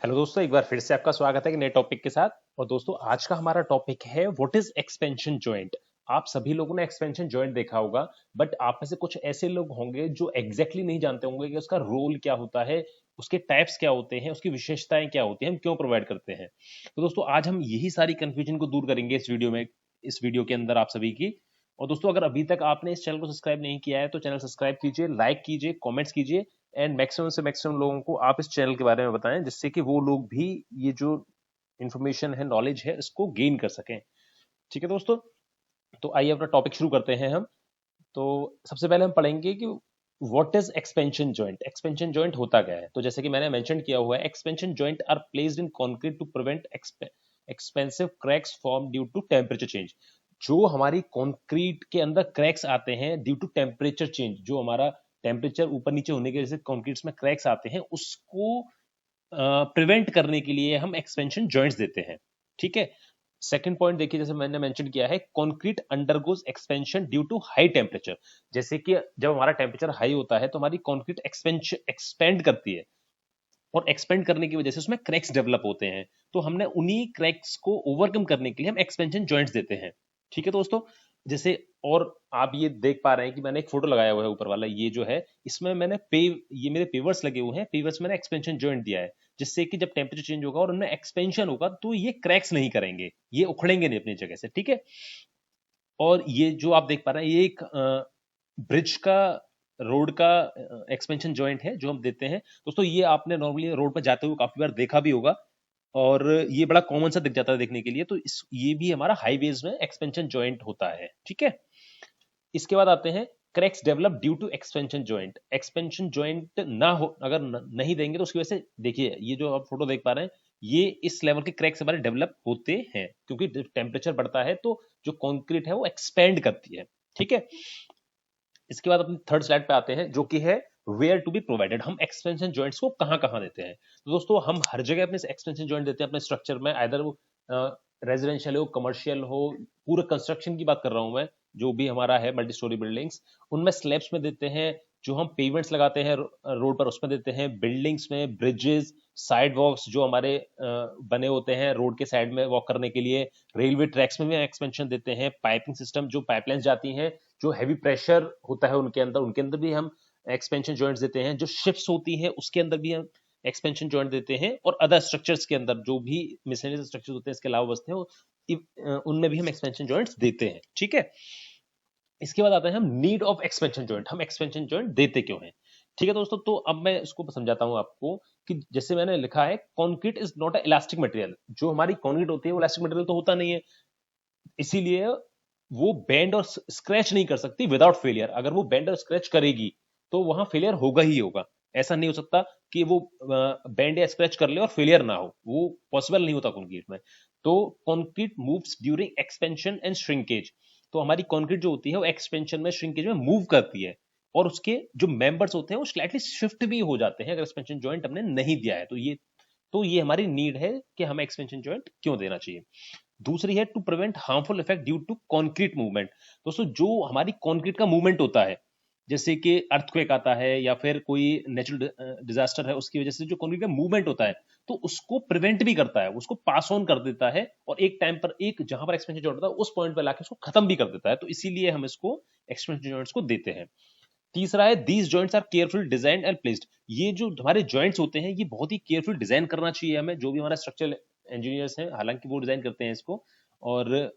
Hello दोस्तों, एक बार फिर से आपका स्वागत है एक नए टॉपिक के साथ। और दोस्तों, आज का हमारा टॉपिक है व्हाट इज एक्सपेंशन जॉइंट। आप सभी लोगों ने एक्सपेंशन जॉइंट देखा होगा, बट आप में से कुछ ऐसे लोग होंगे जो एग्जैक्टली नहीं जानते होंगे कि उसका रोल क्या होता है, उसके टाइप्स क्या होते हैं, उसकी विशेषताएं क्या होती हैं, हम क्यों प्रोवाइड करते हैं। तो दोस्तों, आज हम यही सारी कंफ्यूजन को दूर करेंगे इस वीडियो के अंदर आप सभी की। और दोस्तों, अगर अभी तक आपने इस चैनल को सब्सक्राइब नहीं किया है तो चैनल सब्सक्राइब कीजिए, लाइक कीजिए, कमेंट्स कीजिए एंड मैक्सिमम से मैक्सिमम लोगों को आप इस चैनल के बारे में बताएं, जिससे कि वो लोग भी ये जो इंफॉर्मेशन है, नॉलेज है, इसको गेन कर सकें। ठीक है दोस्तों, तो आइए अपना टॉपिक शुरू करते हैं हम। तो सबसे पहले हम पढ़ेंगे कि what is expansion joint. Expansion joint होता क्या है। तो जैसे कि मैंने मेंशन किया हुआ है, expansion joint are placed in concrete to prevent expensive cracks form due to temperature change. जो हमारी कंक्रीट के अंदर क्रैक्स आते हैं ड्यू टू टेम्परेचर चेंज, जो हमारा टेम्परेचर ऊपर नीचे होने की वजह से कंक्रीट्स में क्रैक्स आते हैं, उसको प्रिवेंट करने के लिए हम एक्सपेंशन जॉइंट्स देते हैं। ठीक है। सेकंड पॉइंट देखिए, जैसे मैंने मेंशन किया है, concrete undergoes expansion due to high temperature. जैसे कि जब हमारा टेम्परेचर हाई होता है तो हमारी कंक्रीट एक्सपेंड करती है, और एक्सपेंड करने की वजह से उसमें क्रैक्स डेवलप होते हैं। तो हमने उन्हीं क्रैक्स को ओवरकम करने के लिए हम एक्सपेंशन जॉइंट्स देते हैं। ठीक है दोस्तों। जैसे, और आप ये देख पा रहे हैं कि मैंने एक फोटो लगाया हुआ है ऊपर वाला, ये जो है, इसमें मैंने ये मेरे पेवर्स लगे हुए हैं, पेवर्स मैंने एक्सपेंशन जॉइंट दिया है, जिससे कि जब टेम्परेचर चेंज होगा और उनमें एक्सपेंशन होगा तो ये क्रैक्स नहीं करेंगे, ये उखड़ेंगे नहीं अपनी जगह से। ठीक है। और ये जो आप देख पा रहे हैं, ये एक ब्रिज का, रोड का एक्सपेंशन जॉइंट है जो हम देते हैं। दोस्तों, ये आपने नॉर्मली रोड पर जाते हुए काफी बार देखा भी होगा, और ये बड़ा कॉमन सा दिख जाता है देखने के लिए। तो ये भी हमारा हाईवेज में एक्सपेंशन जॉइंट होता है। ठीक है। इसके बाद आते हैं cracks develop due to expansion joint. Expansion joint ना हो, अगर नहीं देंगे तो उसकी वजह से, देखिए ये जो आप फोटो देख पा रहे हैं, ये इस लेवल के क्रैक्स हमारे डेवलप होते हैं, क्योंकि टेम्परेचर बढ़ता है तो जो कंक्रीट है वो एक्सपेंड करती है। ठीक है। इसके बाद अपनी थर्ड स्लाइड पे आते हैं, जो कि है वेयर टू बी प्रोवाइडेड। हम एक्सपेंशन जॉइंट्स को कहाँ कहाँ देते हैं। तो दोस्तों, हम हर जगह अपने एक्सपेंशन जॉइंट देते हैं अपने स्ट्रक्चर में, आइदर वो रेजिडेंशियल हो, कमर्शियल हो, पूरे कंस्ट्रक्शन की बात कर रहा हूं मैं, जो भी हमारा है मल्टी स्टोरी बिल्डिंग्स, उनमें स्लैब्स में देते हैं। जो हम पेवमेंट्स लगाते हैं रोड पर, उसमें देते हैं। बिल्डिंग्स में, ब्रिजेस, साइड वॉक्स जो हमारे बने होते हैं रोड के साइड में वॉक करने के लिए, रेलवे ट्रैक्स में भी एक्सपेंशन देते हैं। पाइपिंग सिस्टम, जो पाइपलाइंस जाती हैं, जो हैवी प्रेशर होता है उनके अंदर भी हम एक्सपेंशन जॉइंट्स देते हैं। जो शिप्स होती हैं उसके अंदर भी हम एक्सपेंशन जॉइंट देते हैं, और अदर स्ट्रक्चर्स के अंदर जो भी मिसलेनियस स्ट्रक्चर्स होते हैं इसके अलावा बचते हैं, उनमें भी हम एक्सपेंशन जॉइंट्स देते हैं। ठीक है। इसके बाद आते हैं हम नीड ऑफ एक्सपेंशन जॉइंट। हम एक्सपेंशन जॉइंट देते क्यों हैं। ठीक है दोस्तों, तो अब मैं इसको समझाता हूं आपको कि जैसे मैंने लिखा है, concrete is not a elastic material. जो हमारी कंक्रीट होती है वो इलास्टिक मटेरियल तो होता नहीं है, इसीलिए वो बेंड और स्क्रैच नहीं कर सकती विदाउट फेलियर। अगर वो बेंड और स्क्रैच करेगी तो वहां फेलियर होगा ही होगा। ऐसा नहीं हो सकता कि वो बेंड या स्क्रैच कर ले और फेलियर ना हो, वो पॉसिबल नहीं होता कंक्रीट में। तो concrete moves during expansion and shrinkage. तो हमारी कंक्रीट जो होती है वो एक्सपेंशन में, श्रिंकेज में मूव करती है, और उसके जो मेंबर्स होते हैं वो स्लाइटली शिफ्ट भी हो जाते हैं अगर एक्सपेंशन जॉइंट हमने नहीं दिया है। तो ये हमारी नीड है कि हमें एक्सपेंशन जॉइंट क्यों देना चाहिए। दूसरी है to prevent harmful effect due to concrete movement. दोस्तों, जो हमारी कॉन्क्रीट का मूवमेंट होता है, जैसे कि अर्थक्वेक आता है या फिर कोई नेचुरल डिजास्टर है, उसकी वजह से जो कॉन्क्रीट का मूवमेंट होता है, तो उसको प्रिवेंट भी करता है, उसको पास ऑन कर देता है, और एक टाइम पर, एक जहां पर एक्सपेंशन जॉइंट होता है उस पॉइंट पर लाके उसको खत्म भी कर देता है। तो इसीलिए हम इसको एक्सपेंशन जॉइंट्स को देते हैं। तीसरा है these joints are careful design and placed. ये जो हमारे जॉइंट्स होते हैं ये बहुत ही केयरफुल डिजाइन करना चाहिए हमें, जो भी हमारा स्ट्रक्चरल इंजीनियर्स हैं, हालांकि वो डिजाइन करते हैं इसको, और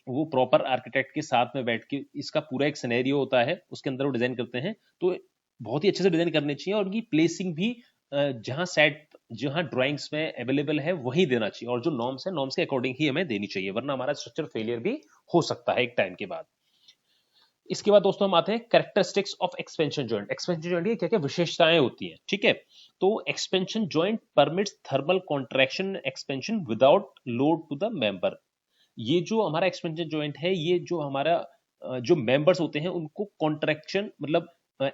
वो प्रॉपर आर्किटेक्ट के साथ में बैठ के इसका पूरा एक सिनेरियो होता है, उसके अंदर वो डिजाइन करते हैं। तो बहुत ही अच्छे से डिजाइन करनी चाहिए, और उनकी प्लेसिंग भी जहां सेट, जहां ड्राइंग्स में अवेलेबल है वही देना चाहिए, और जो नॉर्म्स है, नॉर्म्स के अकॉर्डिंग ही हमें देनी चाहिए, वरना हमारा स्ट्रक्चर फेलियर भी हो सकता है एक टाइम के बाद। इसके बाद दोस्तों हम आते हैं characteristics of expansion joint. Expansion joint की क्या क्या विशेषताएं होती हैं। ठीक है। तो expansion joint permits thermal contraction expansion without load to the member. ये जो हमारा एक्सपेंशन जॉइंट है, ये जो हमारा जो मेंबर्स होते हैं उनको कॉन्ट्रैक्शन, मतलब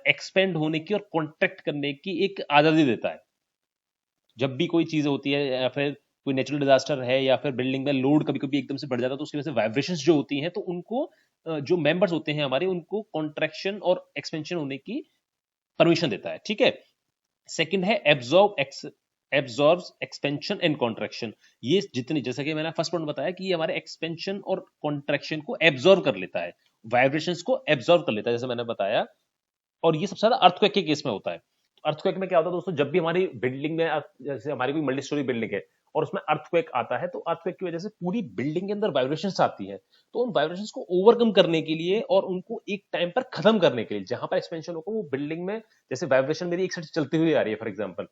एक्सपेंड होने की और कॉन्ट्रैक्ट करने की एक आजादी देता है। जब भी कोई चीज होती है, या फिर कोई नेचुरल डिजास्टर है, या फिर बिल्डिंग में लोड कभी कभी एकदम से बढ़ जाता है, तो उसकी वजह से वाइब्रेशंस जो होती हैं, तो उनको जो मेंबर्स होते हैं हमारे, उनको कॉन्ट्रैक्शन और एक्सपेंशन होने की परमिशन देता है। ठीक है। सेकंड है absorb absorbs expansion and contraction. ये जितनी, जैसा कि मैंने फर्स्ट पॉइंट बताया कि ये हमारे एक्सपेंशन और कॉन्ट्रैक्शन को एब्जॉर्ब कर लेता है, वाइब्रेशंस को एब्जॉर्ब कर लेता है, जैसे मैंने बताया। और ये सबसे ज्यादा अर्थक्वेक के केस में होता है। अर्थक्वेक में क्या होता है दोस्तों, जब भी हमारी बिल्डिंग में जैसे हमारी कोई मल्टी स्टोरी बिल्डिंग है और उसमें अर्थक्वेक आता है, तो अर्थक्वेक की वजह से पूरी बिल्डिंग के अंदर वाइब्रेशंस आती है। तो उन वाइब्रेशंस को ओवरकम करने के लिए और उनको एक टाइम पर खत्म करने के लिए, जहां पर एक्सपेंशन होगा वो बिल्डिंग में, जैसे वाइब्रेशन मेरी एक साइड चलती हुई आ रही है फॉर एग्जाम्पल,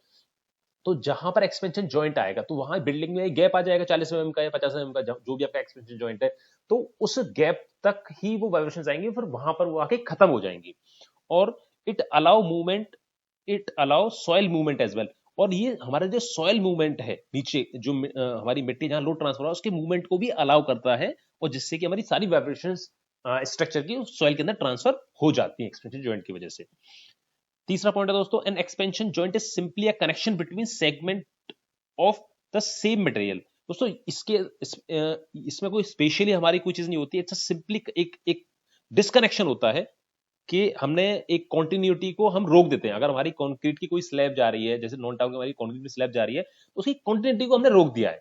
तो जहां पर एक्सपेंशन जॉइंट आएगा तो वहां बिल्डिंग में गैप आ जाएगा 40 mm का या 50 mm का, जो भी आपका एक्सपेंशन जॉइंट है, तो उस गैप तक ही वो वाइब्रेशन आएंगे, फिर वहां पर वो आके खत्म हो जाएंगी। और it allow movement, it allow soil movement as well. और ये हमारा जो सॉइल मूवमेंट है नीचे, जो हमारी मिट्टी जहां लोड ट्रांसफर हो उसके मूवमेंट को भी अलाउ करता है, और जिससे कि हमारी सारी वाइब्रेशंस स्ट्रक्चर की सॉइल के अंदर ट्रांसफर हो जाती है एक्सपेंशन जॉइंट की वजह से। तीसरा पॉइंट है दोस्तों, N expansion joint is simply a connection between segment of the same material. दोस्तों इसमें कोई स्पेशली हमारी कोई चीज नहीं होती, इट्स सिंपली एक डिस्कनेक्शन होता है कि हमने एक कॉन्टिन्यूटी को हम रोक देते हैं। अगर हमारी कंक्रीट की कोई स्लैब जा रही है, जैसे नॉन टाउन की हमारी कंक्रीट की स्लैब जा रही है, तो उसकी कॉन्टिन्यूटी को हमने रोक दिया है।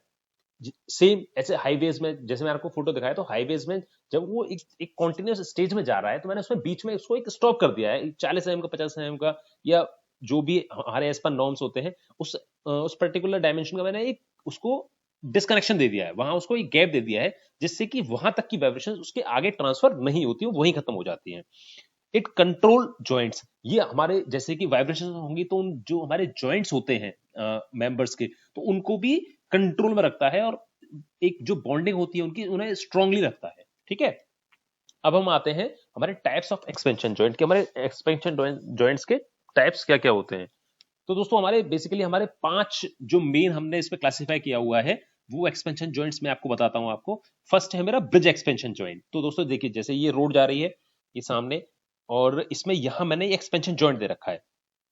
सेम ऐसे हाईवेज में, जैसे मैंने आपको फोटो दिखाया, तो हाईवेज में जब वो एक कॉन्टिन्यूस स्टेज में जा रहा है, तो मैंने उसमें बीच में उसको एक स्टॉप कर दिया है, 40 mm का, 50 mm का, या जो भी हमारे एज पर नॉर्म्स होते हैं, उस पर्टिकुलर डायमेंशन का मैंने एक उसको डिस्कनेक्शन दे दिया है, वहां उसको एक गैप दे दिया है, जिससे कि वहां तक की वाइब्रेशन उसके आगे ट्रांसफर नहीं होती, वहीं खत्म हो जाती है। इट कंट्रोल जॉइंट्स, ये हमारे जैसे कि वाइब्रेशन होंगी तो उन जो हमारे जॉइंट्स होते हैं मेंबर्स के, तो उनको भी कंट्रोल में रखता है, और एक जो बॉन्डिंग होती है उनकी, उन्हें स्ट्रांगली रखता है। ठीक है, अब हम आते हैं हमारे टाइप्स ऑफ एक्सपेंशन जॉइंट के। हमारे एक्सपेंशन जॉइंट्स के टाइप्स क्या क्या होते हैं? तो दोस्तों हमारे बेसिकली हमारे 5 जो मेन हमने इस पे क्लासिफाई किया हुआ है, वो एक्सपेंशन जॉइंट्स मैं आपको बताता हूं आपको। फर्स्ट है मेरा ब्रिज एक्सपेंशन जॉइंट। तो दोस्तों देखिए, जैसे ये रोड जा रही है, ये सामने, और इसमें यहां मैंने एक्सपेंशन जॉइंट दे रखा है।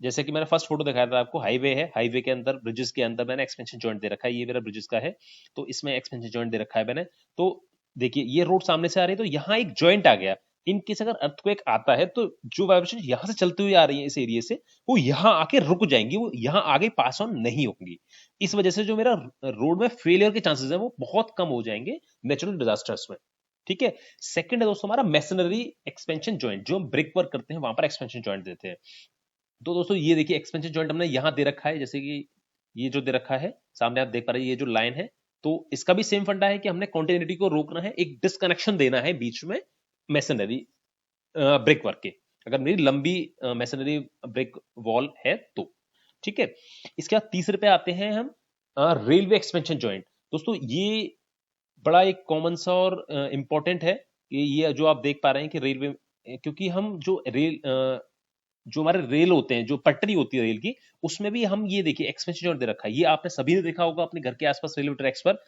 जैसे कि मैंने फर्स्ट फोटो दिखाया था आपको, हाईवे है, हाईवे के अंदर ब्रिजेस के अंदर मैंने एक्सपेंशन जॉइंट दे रखा है, ये मेरा ब्रिजेस का है, तो इसमें एक्सपेंशन जॉइंट दे रखा है मैंने। तो देखिए ये रोड सामने से आ रही है, तो यहाँ एक जॉइंट आ गया। इन केस अगर अर्थक्वेक आता है, तो जो वाइब्रेशन यहाँ से चलती हुई आ रही है इस एरिया से, वो यहाँ आके रुक जाएंगी, वो यहाँ आगे पास ऑन नहीं होंगी। इस वजह से जो मेरा रोड में फेलियर के चांसेस है वो बहुत कम हो जाएंगे नेचुरल डिजास्टर्स में। ठीक है, सेकंड है दोस्तों हमारा मैसनरी एक्सपेंशन जॉइंट, जो हम ब्रिक वर्क करते हैं वहां पर एक्सपेंशन जॉइंट देते हैं। तो दोस्तों ये देखिए एक्सपेंशन जॉइंट हमने यहाँ दे रखा है, जैसे कि ये जो दे रखा है सामने आप देख पा रहे हैं, ये जो लाइन है, तो इसका भी सेम फंडा है कि हमने कॉन्टिन्यूटी को रोकना है, एक डिस्कनेक्शन देना है बीच में मैसनरी ब्रिक वर्क के, अगर मेरी लंबी मैसनरी ब्रिक वॉल है तो। ठीक है, इसके बाद तीसरे पे आते हैं हम, रेलवे एक्सपेंशन जॉइंट। दोस्तों ये बड़ा एक कॉमन सा और इंपॉर्टेंट है कि ये जो आप देख पा रहे हैं कि रेलवे, क्योंकि हम जो हमारे रेल होते हैं, जो पटरी होती है रेल की, उसमें भी हम ये देखिए एक्सपेंशन जॉइंट दे रखा है। ये आपने सभी ने देखा होगा अपने घर के आसपास रेलवे ट्रैक्स पर।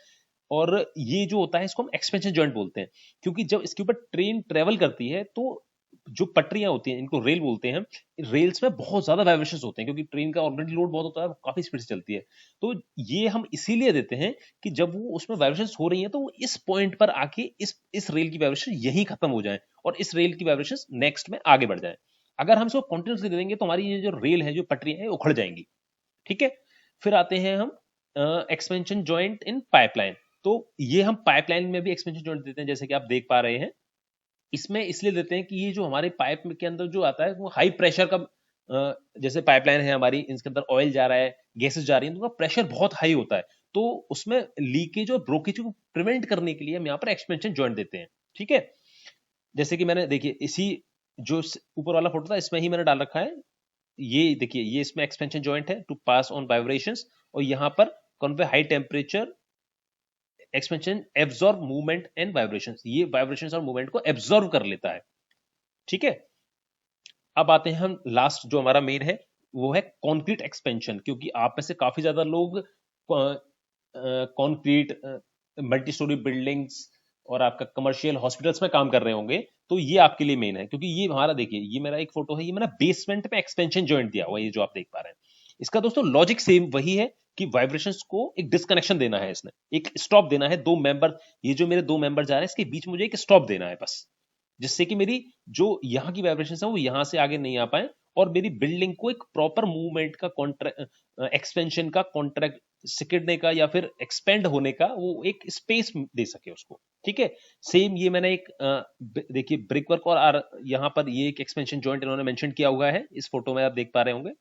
और ये जो होता है इसको हम एक्सपेंशन जॉइंट बोलते हैं, क्योंकि जब इसके ऊपर ट्रेन ट्रेवल करती है, तो जो पटरियां होती हैं, इनको रेल बोलते हैं, रेल्स में बहुत ज्यादा वाइब्रेशंस होते हैं, क्योंकि ट्रेन का ऑलरेडी लोड बहुत होता है, काफी स्पीड से चलती है। तो ये हम इसीलिए देते हैं कि जब वो उसमें वाइब्रेशंस हो रही हैं, तो वो इस पॉइंट पर आके इस रेल की वाइब्रेशन यहीं खत्म हो जाए, और इस रेल की वाइब्रेशंस नेक्स्ट में आगे बढ़ जाए। अगर हम इसको कंटिन्यूसली दे देंगे, तो हमारी ये जो रेल है, जो पटरियां हैं, उखड़ जाएंगी। ठीक है, फिर आते हैं हम एक्सपेंशन जॉइंट इन पाइपलाइन। तो ये हम पाइपलाइन में भी एक्सपेंशन जॉइंट देते हैं, जैसे कि आप देख पा रहे हैं। इसमें इसलिए देते हैं कि ये जो हमारे पाइप के अंदर जो आता है, वो हाई प्रेशर का, जैसे पाइपलाइन है हमारी, इसके अंदर ऑयल जा रहा है, गैसेस जा रही है, तो उनका प्रेशर बहुत हाई होता है, तो उसमें लीकेज और ब्रोकेज को प्रिवेंट करने के लिए हम यहाँ पर एक्सपेंशन जॉइंट देते हैं। ठीक है, जैसे कि मैंने देखिए इसी जो ऊपर वाला फोटो था, इसमें ही मैंने डाल रखा है, ये देखिए, ये इसमें एक्सपेंशन जॉइंट है टू पास ऑन वाइब्रेशंस, और यहाँ पर convey high temperature expansion absorb movement and vibrations, ये वाइब्रेशंस और मूवमेंट को एब्जॉर्ब कर लेता है। ठीक है, अब आते हैं हम लास्ट, जो हमारा मेन है, वो है कॉन्क्रीट एक्सपेंशन। क्योंकि आप में से काफी ज्यादा लोग कॉन्क्रीट मल्टी स्टोरी बिल्डिंग्स और आपका कमर्शियल हॉस्पिटल्स में काम कर रहे होंगे, तो ये आपके लिए मेन है। क्योंकि ये हमारा देखिए, ये मेरा एक फोटो है, ये मैंने बेसमेंट पे एक्सपेंशन जॉइंट दिया हुआ है, ये जो आप देख पा रहे हैं। इसका दोस्तों लॉजिक सेम वही है कि वाइब्रेशंस को एक डिस्कनेक्शन देना है, इसने एक स्टॉप देना है। दो मेंबर, ये जो मेरे दो मेंबर जा रहे हैं, इसके बीच मुझे एक स्टॉप देना है बस, जिससे कि मेरी जो यहाँ की वाइब्रेशंस है वो यहाँ से आगे नहीं आ पाए, और मेरी बिल्डिंग को एक प्रॉपर मूवमेंट का कॉन्ट्रैक्ट, एक्सपेंशन का कॉन्ट्रैक्ट, सिकुड़ने का या फिर एक्सपेंड होने का वो एक स्पेस दे सके उसको। ठीक है, सेम ये मैंने एक देखिए ब्रिक वर्क और यहाँ पर ये एक एक्सपेंशन जॉइंट इन्होंने मेंशन किया हुआ है, इस फोटो में आप देख पा रहे होंगे।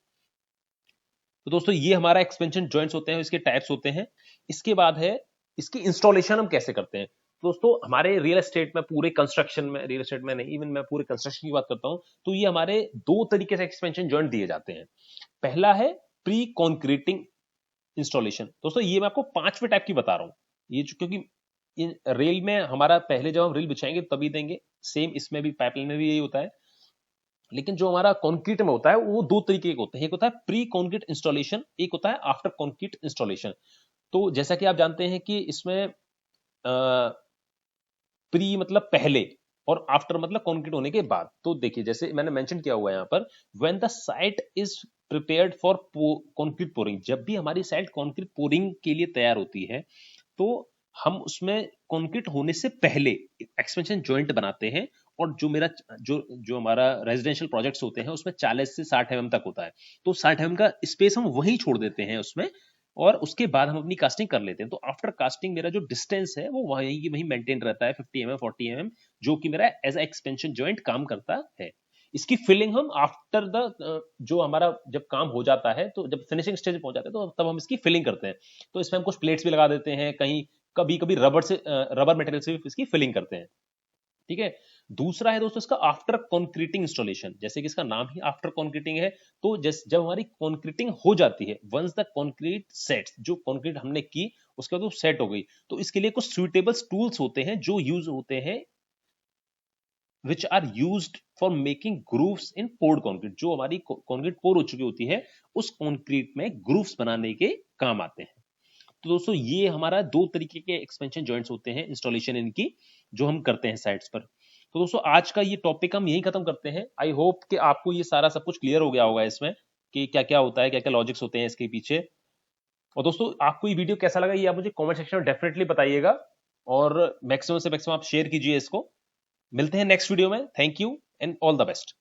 तो दोस्तों ये हमारा एक्सपेंशन जॉइंट्स होते हैं, इसके टाइप्स होते हैं। इसके बाद है इसकी इंस्टॉलेशन हम कैसे करते हैं। दोस्तों हमारे रियल एस्टेट में, पूरे कंस्ट्रक्शन में, रियल एस्टेट में नहीं, इवन मैं पूरे कंस्ट्रक्शन की बात करता हूं, तो ये हमारे दो तरीके से एक्सपेंशन जॉइंट दिए जाते हैं। पहला है प्री कॉन्क्रीटिंग इंस्टॉलेशन। दोस्तों ये मैं आपको 5वें टाइप की बता रहा हूं, ये क्योंकि रेल में हमारा पहले जब हम रेल बिछाएंगे तभी देंगे, सेम इसमें भी पाइपलाइन में भी यही होता है। लेकिन जो हमारा कंक्रीट में होता है वो दो तरीके के होते हैं, एक होता है प्री कंक्रीट इंस्टॉलेशन, एक होता है आफ्टर कंक्रीट इंस्टॉलेशन। तो जैसा कि आप जानते हैं कि इसमें प्री मतलब पहले और आफ्टर मतलब कंक्रीट होने के बाद। तो देखिए जैसे मैंने मेंशन किया हुआ है यहाँ पर, when the site is prepared for concrete pouring, जब भी हमारी साइट कंक्रीट पोरिंग के लिए तैयार होती है तो हम उसमें कंक्रीट होने से पहले एक्सपेंशन जॉइंट बनाते हैं। और जो मेरा जो हमारा रेजिडेंशियल प्रोजेक्ट्स होते हैं उसमें 40 से 60 mm तक होता है, तो 60 mm का स्पेस हम वहीं छोड़ देते हैं उसमें, और उसके बाद हम अपनी कास्टिंग कर लेते हैं। तो आफ्टर कास्टिंग मेरा जो डिस्टेंस है वो वहीं की वहीं मेंटेन रहता है, 50 mm 40 mm, जो कि मेरा एज एक्सपेंशन जॉइंट काम करता है। इसकी फिलिंग हम आफ्टर द जो हमारा जब काम हो जाता है, तो जब फिनिशिंग स्टेज पहुंच जाते हैं तो तब हम इसकी फिलिंग करते हैं। तो इसमें हम कुछ प्लेट्स भी लगा देते हैं, कहीं कभी कभी रबर मटेरियल से भी इसकी फिलिंग करते हैं। ठीक है, दूसरा है दोस्तों इसका आफ्टर कॉन्क्रीटिंग इंस्टॉलेशन। जैसे कि इसका नाम ही आफ्टर कॉन्क्रीटिंग है, तो जब हमारी कॉन्क्रीटिंग हो जाती है, वंस द कॉन्क्रीट सेट, जो कॉन्क्रीट हमने की उसके बाद वो सेट हो गई, तो इसके लिए कुछ सुइटेबल टूल्स होते हैं जो यूज होते हैं, which are used for making grooves in poured concrete. जो हमारी कॉन्क्रीट पोर हो चुकी होती है उस कॉन्क्रीट में ग्रूव्स बनाने के काम आते हैं। तो दोस्तों ये हमारा दो तरीके के एक्सपेंशन जॉइंट्स होते हैं, इंस्टॉलेशन इनकी जो हम करते हैं साइट्स पर। तो दोस्तों आज का ये टॉपिक हम यही खत्म करते हैं। आई होप कि आपको ये सारा सब कुछ क्लियर हो गया होगा इसमें, कि क्या क्या होता है, क्या क्या लॉजिक्स होते हैं इसके पीछे। और दोस्तों आपको ये वीडियो कैसा लगा ये आप मुझे कमेंट सेक्शन में डेफिनेटली बताइएगा, और मैक्सिमम से मैक्सिमम आप शेयर कीजिए इसको। मिलते हैं नेक्स्ट वीडियो में। Thank you and all the best.